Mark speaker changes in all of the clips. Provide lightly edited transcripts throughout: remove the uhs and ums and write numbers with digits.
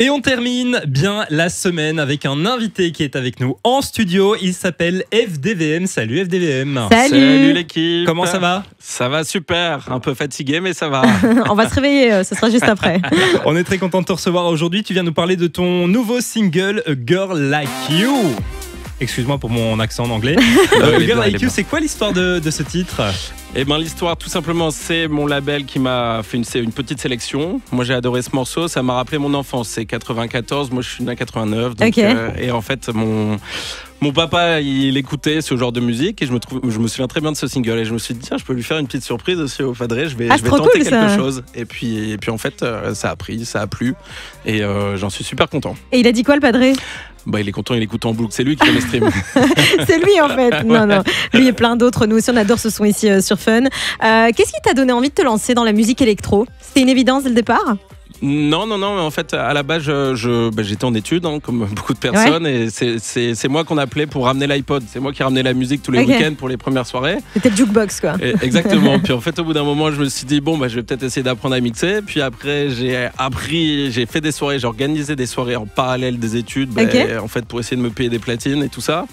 Speaker 1: Et on termine bien la semaine avec un invité qui est avec nous en studio. Il s'appelle FDVM. Salut FDVM.
Speaker 2: Salut l'équipe.
Speaker 1: Comment ça va ?
Speaker 2: Ça va super. Un peu fatigué, mais ça va.
Speaker 3: On va se réveiller, ce sera juste après.
Speaker 1: On est très content de te recevoir aujourd'hui. Tu viens nous parler de ton nouveau single, A Girl Like You. Excuse-moi pour mon accent en anglais. A Girl Like You, c'est quoi l'histoire de ce titre ?
Speaker 2: Eh ben l'histoire, tout simplement, c'est mon label qui m'a fait une petite sélection. Moi, j'ai adoré ce morceau. Ça m'a rappelé mon enfance. C'est 94. Moi, je suis né en 89. Donc,
Speaker 3: okay.
Speaker 2: Et en fait, mon papa, il écoutait ce genre de musique et je me souviens très bien de ce single. Et je me suis dit, tiens, je peux lui faire une petite surprise aussi au Fadré. Je vais tenter
Speaker 3: cool,
Speaker 2: quelque chose. Et puis en fait, ça a pris, ça a plu. Et j'en suis super content.
Speaker 3: Et il a dit quoi, le Padré ?
Speaker 2: Bah, il est content, il écoute en boucle. C'est lui qui fait les streams.
Speaker 3: C'est lui en fait. Non. Lui et plein d'autres. Nous aussi, on adore ce son ici sur Fun. Qu'est-ce qui t'a donné envie de te lancer dans la musique électro ? C'était une évidence dès le départ ?
Speaker 2: Non, mais en fait, à la base, j'étais en études, hein, comme beaucoup de personnes, et c'est moi qu'on appelait pour ramener l'iPod. C'est moi qui ramenais la musique tous les week-ends pour les premières soirées.
Speaker 3: C'était le jukebox, quoi.
Speaker 2: Et, exactement. Puis en fait, au bout d'un moment, je me suis dit, je vais peut-être essayer d'apprendre à mixer. Puis après, j'ai fait des soirées, j'ai organisé des soirées en parallèle des études, en fait, pour essayer de me payer des platines et tout ça.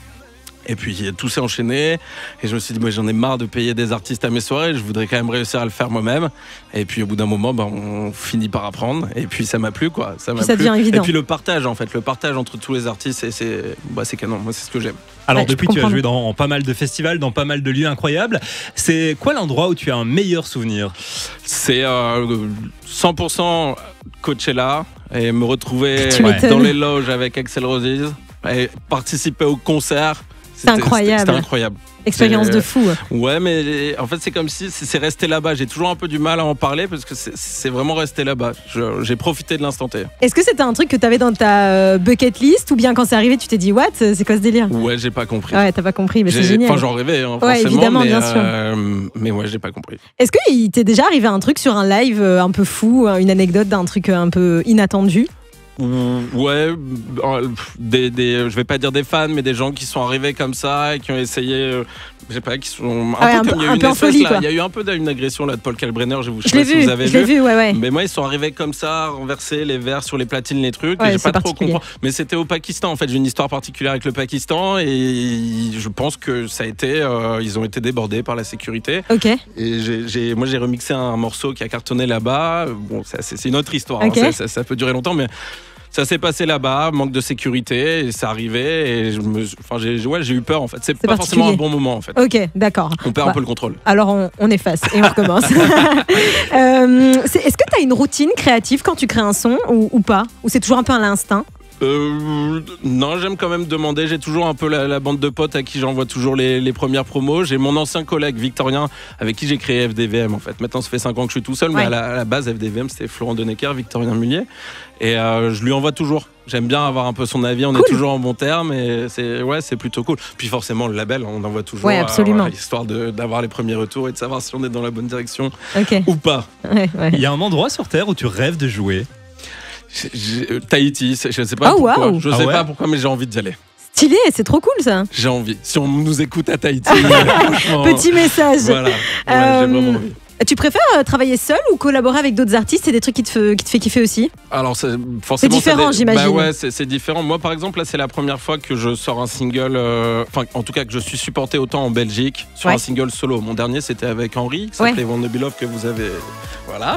Speaker 2: Et puis tout s'est enchaîné et je me suis dit j'en ai marre de payer des artistes à mes soirées, je voudrais quand même réussir à le faire moi-même. Et puis au bout d'un moment on finit par apprendre et puis ça m'a plu quoi. Ça
Speaker 3: devient évident.
Speaker 2: Et puis le partage entre tous les artistes c'est canon, moi c'est ce que j'aime.
Speaker 1: Alors depuis tu as joué dans pas mal de festivals, dans pas mal de lieux incroyables. C'est quoi l'endroit où tu as un meilleur souvenir ?
Speaker 2: C'est 100% Coachella et me retrouver dans les loges avec Axl Rose et participer au concert.
Speaker 3: C'est incroyable.
Speaker 2: C'était incroyable.
Speaker 3: Expérience de fou.
Speaker 2: Ouais, mais en fait, c'est comme si c'est resté là-bas. J'ai toujours un peu du mal à en parler parce que c'est vraiment resté là-bas. J'ai profité de l'instant T.
Speaker 3: Est-ce que c'était un truc que tu avais dans ta bucket list ou bien quand c'est arrivé, tu t'es dit, what ? C'est quoi ce délire ?
Speaker 2: Ouais, j'ai pas compris.
Speaker 3: Ouais, t'as pas compris, mais c'est génial.
Speaker 2: Enfin, j'en rêvais, forcément.
Speaker 3: Ouais, évidemment, bien sûr.
Speaker 2: Mais ouais, j'ai pas compris.
Speaker 3: Est-ce qu'il t'est déjà arrivé un truc sur un live un peu fou, une anecdote d'un truc un peu inattendu ?
Speaker 2: Ouais, je vais pas dire des fans, mais des gens qui sont arrivés comme ça et qui ont essayé, je sais pas, qui sont un peu comme il y a eu une espèce là, il y a eu un peu d'une agression là de Paul Kalbrenner, je sais pas si vous avez vu.
Speaker 3: Je l'ai vu, ouais.
Speaker 2: Mais moi ils sont arrivés comme ça, renverser les verres sur les platines, les trucs, et j'ai pas trop compris. Mais c'était au Pakistan en fait, j'ai une histoire particulière avec le Pakistan et je pense que ça a été, ils ont été débordés par la sécurité.
Speaker 3: Ok.
Speaker 2: Et moi j'ai remixé un morceau qui a cartonné là-bas. Bon, c'est une autre histoire,
Speaker 3: okay.
Speaker 2: Hein, ça peut durer longtemps, mais ça s'est passé là-bas, manque de sécurité, et ça arrivait, et j'ai eu peur en fait. C'est pas forcément un bon moment en fait.
Speaker 3: Ok, d'accord.
Speaker 2: On perd un peu le contrôle.
Speaker 3: Alors on efface et on recommence. Est-ce que tu as une routine créative quand tu crées un son ou pas ? Ou c'est toujours un peu à l'instinct ?
Speaker 2: Non, j'aime quand même demander. J'ai toujours un peu la bande de potes à qui j'envoie toujours les premières promos. J'ai mon ancien collègue Victorien avec qui j'ai créé FDVM en fait. Maintenant ça fait 5 ans que je suis tout seul, mais à la base FDVM c'était Florent Denecker, Victorien Mullier. Et je lui envoie toujours. J'aime bien avoir un peu son avis. On est toujours en bon terme et c'est plutôt cool. Puis forcément le label, on envoie toujours.
Speaker 3: Absolument.
Speaker 2: Histoire d'avoir les premiers retours et de savoir si on est dans la bonne direction ou pas.
Speaker 1: Il y a un endroit sur Terre où tu rêves de jouer ?
Speaker 2: Tahiti, je sais pas pourquoi.
Speaker 3: Wow.
Speaker 2: Je sais pas pourquoi, mais j'ai envie d'y aller.
Speaker 3: Stylé, c'est trop cool ça.
Speaker 2: J'ai envie. Si on nous écoute à Tahiti,
Speaker 3: petit message.
Speaker 2: Voilà. J'ai vraiment envie.
Speaker 3: Tu préfères travailler seul ou collaborer avec d'autres artistes ? C'est des trucs qui te fait kiffer aussi ?
Speaker 2: Alors forcément
Speaker 3: c'est différent, j'imagine.
Speaker 2: Ouais, c'est différent. Moi par exemple là c'est la première fois que je sors un single, en tout cas que je suis supporté autant en Belgique sur un single solo. Mon dernier c'était avec Henri, qui s'appelait Wanna Be Love, que vous avez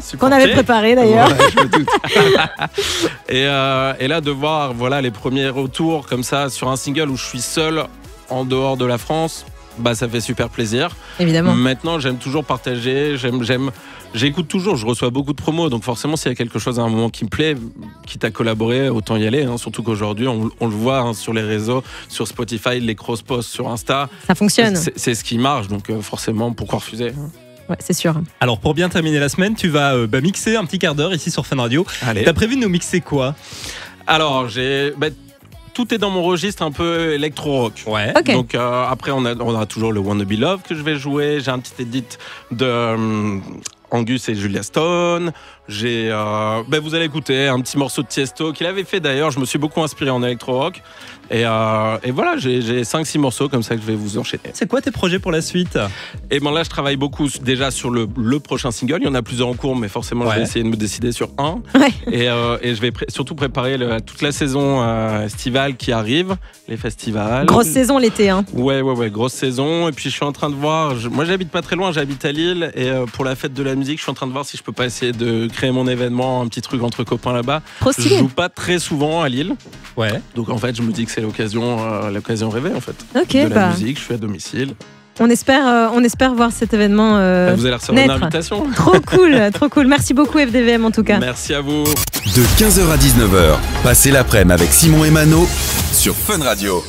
Speaker 2: supporté.
Speaker 3: Qu'on avait préparé d'ailleurs.
Speaker 2: Voilà, je me doute. et là de voir les premiers retours comme ça sur un single où je suis seul en dehors de la France. Ça fait super plaisir.
Speaker 3: Évidemment.
Speaker 2: Maintenant, j'aime toujours partager. J'écoute toujours. Je reçois beaucoup de promos. Donc forcément, s'il y a quelque chose à un moment qui me plaît, quitte à collaborer, autant y aller. Hein. Surtout qu'aujourd'hui, on le voit sur les réseaux, sur Spotify, les cross-posts sur Insta.
Speaker 3: Ça fonctionne.
Speaker 2: C'est ce qui marche. Donc forcément, pourquoi refuser ?
Speaker 3: Ouais, c'est sûr.
Speaker 1: Alors pour bien terminer la semaine, tu vas mixer un petit quart d'heure ici sur Fun Radio.
Speaker 2: Allez.
Speaker 1: T'as prévu de nous mixer quoi ?
Speaker 2: Alors tout est dans mon registre un peu électro-rock.
Speaker 1: Ouais.
Speaker 3: Okay.
Speaker 2: Donc après, on a toujours le Wanna Be Love que je vais jouer. J'ai un petit edit de Angus et Julia Stone. vous allez écouter un petit morceau de Tiesto qu'il avait fait d'ailleurs. Je me suis beaucoup inspiré en électro-rock. Et voilà, j'ai 5-6 morceaux comme ça que je vais vous enchaîner.
Speaker 1: C'est quoi tes projets pour la suite ?
Speaker 2: Et ben là, je travaille beaucoup déjà sur le prochain single. Il y en a plusieurs en cours, mais forcément, je vais essayer de me décider sur un.
Speaker 3: Ouais.
Speaker 2: Et je vais surtout préparer toute la saison estivale qui arrive, les festivals.
Speaker 3: Grosse saison l'été, hein.
Speaker 2: Ouais, grosse saison. Et puis je suis en train de voir. Moi, j'habite pas très loin, j'habite à Lille. Et pour la fête de la musique, je suis en train de voir si je peux pas essayer de créer mon événement, un petit truc entre copains là-bas.
Speaker 3: Trop stylé.
Speaker 2: Je joue pas très souvent à Lille.
Speaker 1: Ouais.
Speaker 2: Donc en fait, je me dis que c'est l'occasion rêvée en fait.
Speaker 3: Ok,
Speaker 2: de la musique, je suis à domicile.
Speaker 3: On espère voir cet événement
Speaker 2: vous allez recevoir une invitation.
Speaker 3: Trop cool. Merci beaucoup FDVM en tout cas.
Speaker 2: Merci à vous.
Speaker 4: De 15h à 19h, passez l'après-midi avec Simon et Mano sur Fun Radio.